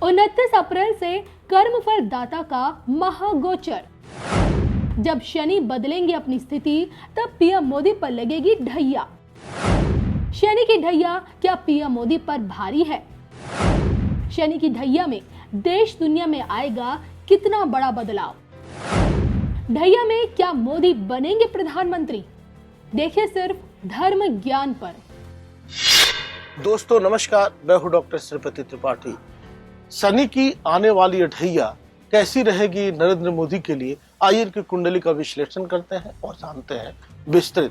29 अप्रैल से कर्मफल दाता का महागोचर। जब शनि बदलेंगे अपनी स्थिति, तब पीएम मोदी पर लगेगी ढैया। शनि की ढैया क्या पीएम मोदी पर भारी है? शनि की ढैया में देश दुनिया में आएगा कितना बड़ा बदलाव? ढैया में क्या मोदी बनेंगे प्रधानमंत्री? देखिए सिर्फ धर्म ज्ञान पर। दोस्तों नमस्कार, मैं हूं डॉक्टर श्रीपति त्रिपाठी। शनि की आने वाली ढैया कैसी रहेगी नरेंद्र मोदी के लिए, आइए इनकी कुंडली का विश्लेषण करते हैं और जानते हैं विस्तृत।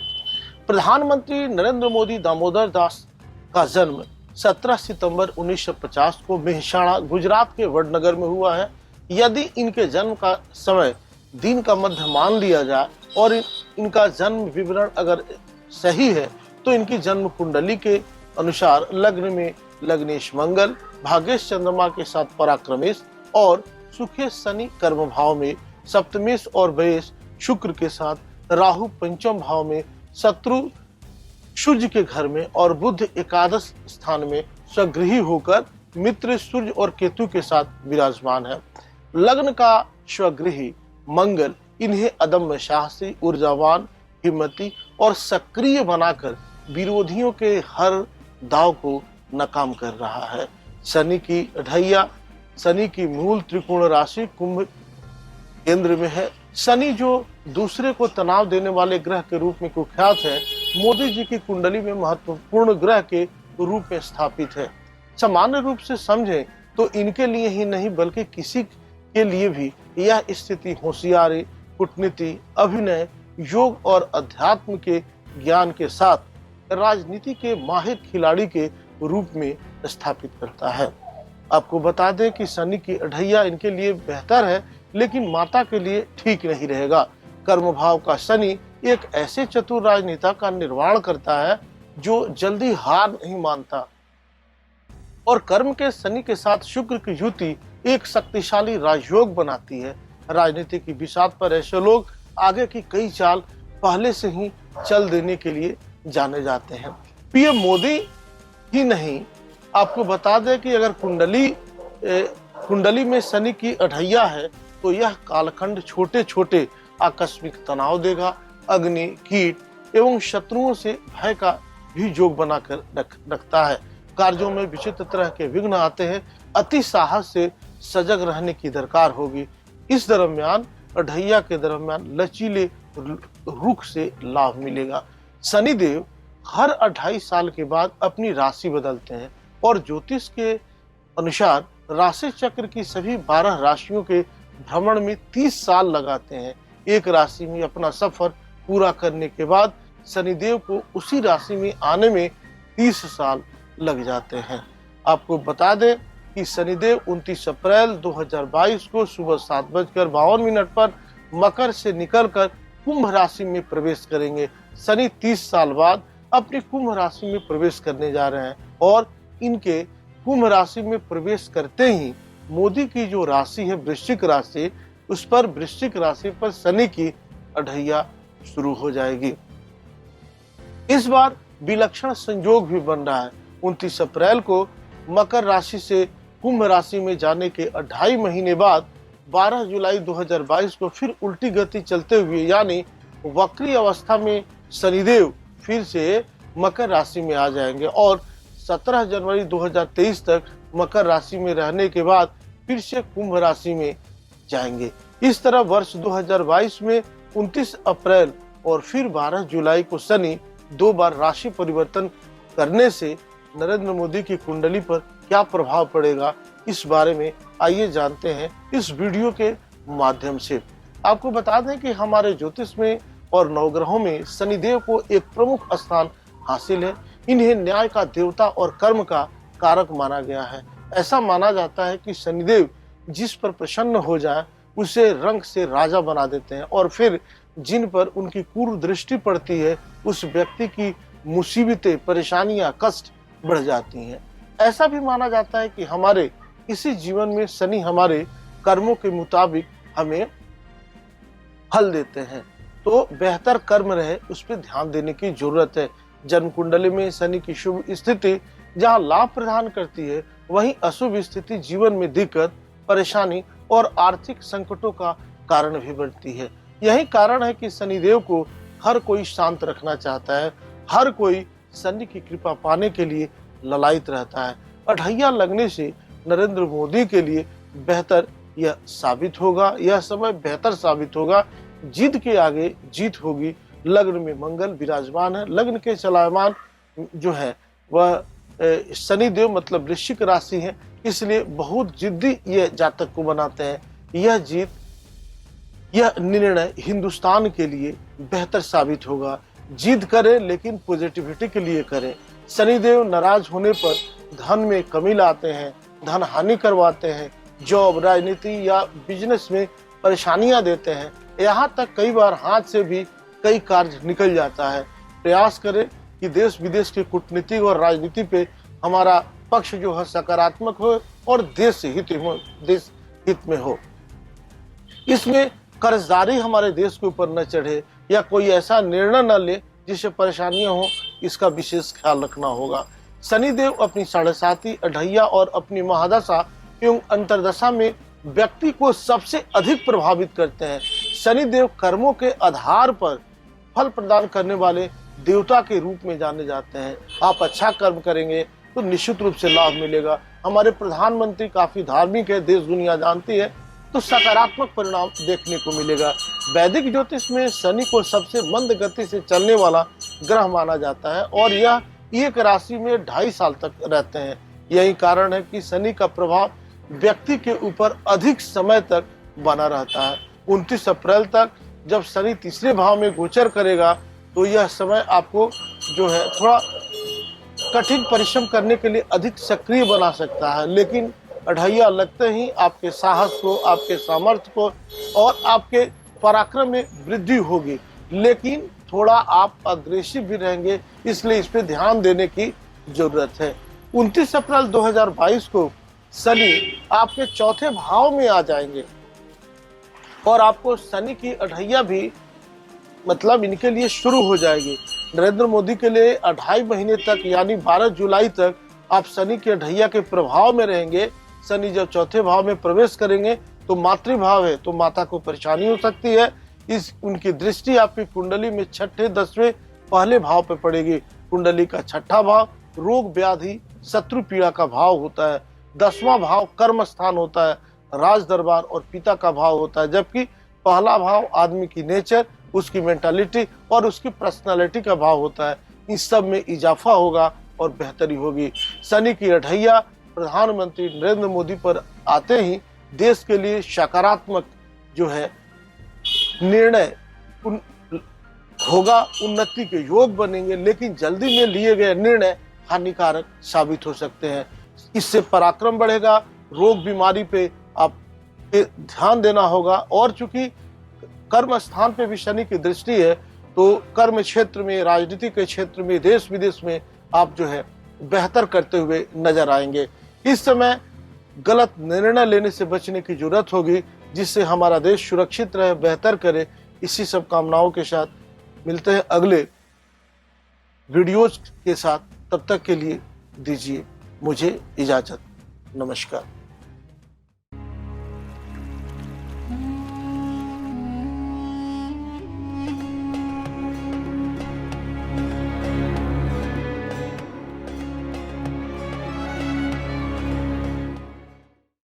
प्रधानमंत्री नरेंद्र मोदी दामोदर दास का जन्म 17 सितंबर 1950 को मेहसाणा गुजरात के वडनगर में हुआ है। यदि इनके जन्म का समय दिन का मध्य मान लिया जाए और इनका जन्म विवरण अगर सही है तो इनकी जन्म कुंडली के अनुसार लग्न में लग्नेश मंगल, भाग्येश चंद्रमा के साथ पराक्रमेश और सुखेश शनि कर्म भाव में, सप्तमेश और व्ययेश शुक्र के साथ राहु पंचम भाव में, शत्रु सूर्य के घर में और बुध एकादश स्थान में स्वगृही होकर मित्र सूर्य और केतु के साथ विराजमान है। लग्न का स्वगृही मंगल इन्हें अदम्य साहसी, ऊर्जावान, हिम्मती और सक्रिय बनाकर विरोधियों के हर दाव को नाकाम कर रहा है। शनि की ढैया शनि की मूल त्रिकोण राशि कुंभ केंद्र में है। शनि जो दूसरे को तनाव देने वाले ग्रह के रूप में कुख्यात है, मोदी जी की कुंडली में महत्वपूर्ण ग्रह के रूप में स्थापित है। सामान्य रूप से समझें तो इनके लिए ही नहीं बल्कि किसी के लिए भी यह स्थिति होशियारी, कूटनीति, अभिनय, योग और अध्यात्म के ज्ञान के साथ राजनीति के माहिर खिलाड़ी के रूप में स्थापित करता है। आपको बता दें कि शनि की ढैया इनके लिए बेहतर है, लेकिन माता के लिए ठीक नहीं रहेगा। कर्म भाव का शनि एक ऐसे चतुर राजनेता का निर्माण करता है जो जल्दी हार नहीं मानता, और कर्म के शनि के साथ शुक्र की युति एक शक्तिशाली राजयोग बनाती है। राजनीति की बिसात पर ऐसे लोग आगे की कई चाल पहले से ही चल देने के लिए जाने जाते हैं। पीएम मोदी ही नहीं, आपको बता दें कि अगर कुंडली में शनि की ढैया है तो यह कालखंड छोटे छोटे आकस्मिक तनाव देगा। अग्नि, कीट एवं शत्रुओं से भय का भी जोग बनाकर रखता है। कार्यों में विचित्र तरह के विघ्न आते हैं। अति साहस से सजग रहने की दरकार होगी। इस दरमियान ढैया के दरमियान लचीले रुख से लाभ मिलेगा। शनिदेव हर 28 साल के बाद अपनी राशि बदलते हैं और ज्योतिष के अनुसार राशि चक्र की सभी 12 राशियों के भ्रमण में 30 साल लगाते हैं। एक राशि में अपना सफर पूरा करने के बाद शनिदेव को उसी राशि में आने में 30 साल लग जाते हैं। आपको बता दें कि शनिदेव 29 अप्रैल 2022 को सुबह 7:52 पर मकर से निकलकर कुंभ राशि में प्रवेश करेंगे। शनि 30 साल बाद अपनी कुंभ राशि में प्रवेश करने जा रहे हैं और इनके कुंभ राशि में प्रवेश करते ही मोदी की जो राशि है वृश्चिक राशि, उस पर वृश्चिक राशि पर शनि की ढैया शुरू हो जाएगी। इस बार विलक्षण संयोग भी बन रहा है। 29 अप्रैल को मकर राशि से कुंभ राशि में जाने के 2.5 महीने बाद 12 जुलाई 2022 को फिर उल्टी गति चलते हुए यानी वक्री अवस्था में शनिदेव फिर से मकर राशि में आ जाएंगे और 17 जनवरी 2023 तक मकर राशि में रहने के बाद फिर से कुंभ राशि में जाएंगे। इस तरह वर्ष 2022 में 29 अप्रैल और फिर 12 जुलाई को शनि 2 बार राशि परिवर्तन करने से नरेंद्र मोदी की कुंडली पर क्या प्रभाव पड़ेगा, इस बारे में आइए जानते हैं इस वीडियो के माध्यम से। आपको बता दें कि हमारे ज्योतिष में और नवग्रहों में शनिदेव को एक प्रमुख स्थान हासिल है। इन्हें न्याय का देवता और कर्म का कारक माना गया है। ऐसा माना जाता है कि शनिदेव जिस पर प्रसन्न हो जाए उसे रंग से राजा बना देते हैं और फिर जिन पर उनकी क्रूर दृष्टि पड़ती है उस व्यक्ति की मुसीबतें, परेशानियां, कष्ट बढ़ जाती हैं। ऐसा भी माना जाता है कि हमारे इसी जीवन में शनि हमारे कर्मों के मुताबिक हमें फल देते हैं, तो बेहतर कर्म रहे उस पर ध्यान देने की जरूरत है। जन्म कुंडली में शनि की शुभ स्थिति जहाँ लाभ प्रदान करती है वहीं अशुभ स्थिति जीवन में दिक्कत, परेशानी और आर्थिक संकटों का कारण भी बनती है। यही कारण है कि शनिदेव को हर कोई शांत रखना चाहता है, हर कोई शनि की कृपा पाने के लिए ललायित रहता है। अढ़ैया लगने से नरेंद्र मोदी के लिए बेहतर यह साबित होगा, यह समय बेहतर साबित होगा। जिद के आगे जीत होगी। लग्न में मंगल विराजमान है। लग्न के चलायमान जो है वह शनिदेव मतलब वृश्चिक राशि है, इसलिए बहुत जिद्दी ये जातक को बनाते हैं। यह जीत, यह निर्णय हिंदुस्तान के लिए बेहतर साबित होगा। जिद करें लेकिन पॉजिटिविटी के लिए करें। शनिदेव नाराज होने पर धन में कमी लाते हैं, धन हानि करवाते हैं, जॉब, राजनीति या बिजनेस में परेशानियां देते हैं। यहाँ तक कई बार हाथ से भी कई कार्य निकल जाता है। प्रयास करें कि देश विदेश की कूटनीति और राजनीति पे हमारा पक्ष जो है सकारात्मक हो और देश हित में हो। इसमें कर्जदारी हमारे देश के ऊपर न चढ़े या कोई ऐसा निर्णय न ले जिससे परेशानियां हो, इसका विशेष ख्याल रखना होगा। शनिदेव अपनी 7.5 अढ़ैया और अपनी महादशा एवं अंतरदशा में व्यक्ति को सबसे अधिक प्रभावित करते हैं। शनिदेव कर्मों के आधार पर फल प्रदान करने वाले देवता के रूप में जाने जाते हैं। आप अच्छा कर्म करेंगे तो निश्चित रूप से लाभ मिलेगा। हमारे प्रधानमंत्री काफी धार्मिक है, देश दुनिया जानती है, तो सकारात्मक परिणाम देखने को मिलेगा। वैदिक ज्योतिष में शनि को सबसे मंद गति से चलने वाला ग्रह माना जाता है और यह एक राशि में 2.5 साल तक रहते हैं। यही कारण है कि शनि का प्रभाव व्यक्ति के ऊपर अधिक समय तक बना रहता है। 29 अप्रैल तक जब शनि तीसरे भाव में गोचर करेगा तो यह समय आपको जो है थोड़ा कठिन परिश्रम करने के लिए अधिक सक्रिय बना सकता है, लेकिन अढ़ैया लगते ही आपके साहस को, आपके सामर्थ्य को और आपके पराक्रम में वृद्धि होगी। लेकिन थोड़ा आप अग्रेसिव भी रहेंगे, इसलिए इस पे ध्यान देने की जरूरत है। 29 अप्रैल 2022 को शनि आपके चौथे भाव में आ जाएंगे और आपको शनि की अढ़ैया भी मतलब इनके लिए शुरू हो जाएगी। नरेंद्र मोदी के लिए 2.5 महीने तक यानी 12 जुलाई तक आप शनि के अढ़ैया के प्रभाव में रहेंगे। शनि जब चौथे भाव में प्रवेश करेंगे तो मातृभाव है, तो माता को परेशानी हो सकती है। इस उनकी दृष्टि आपकी कुंडली में 6ठे 10वें पहले भाव पे पड़ेगी। कुंडली का 6ठा भाव रोग व्याधि शत्रु पीड़ा का भाव होता है। 10वां भाव कर्म स्थान होता है, राज दरबार और पिता का भाव होता है, जबकि पहला भाव आदमी की नेचर, उसकी मेंटालिटी और उसकी पर्सनालिटी का भाव होता है। इस सब में इजाफा होगा और बेहतरी होगी। शनि की अढ़ैया प्रधानमंत्री नरेंद्र मोदी पर आते ही देश के लिए सकारात्मक जो है निर्णय होगा, उन्नति के योग बनेंगे, लेकिन जल्दी में लिए गए निर्णय हानिकारक साबित हो सकते हैं। इससे पराक्रम बढ़ेगा, रोग बीमारी पे आप ध्यान देना होगा। और चूंकि कर्म स्थान पे भी शनि की दृष्टि है तो कर्म क्षेत्र में, राजनीति के क्षेत्र में, देश विदेश में आप जो है बेहतर करते हुए नजर आएंगे। इस समय गलत निर्णय लेने से बचने की जरूरत होगी, जिससे हमारा देश सुरक्षित रहे, बेहतर करे। इसी सब कामनाओं के साथ मिलते हैं अगले वीडियोज के साथ। तब तक के लिए दीजिए मुझे इजाजत। नमस्कार।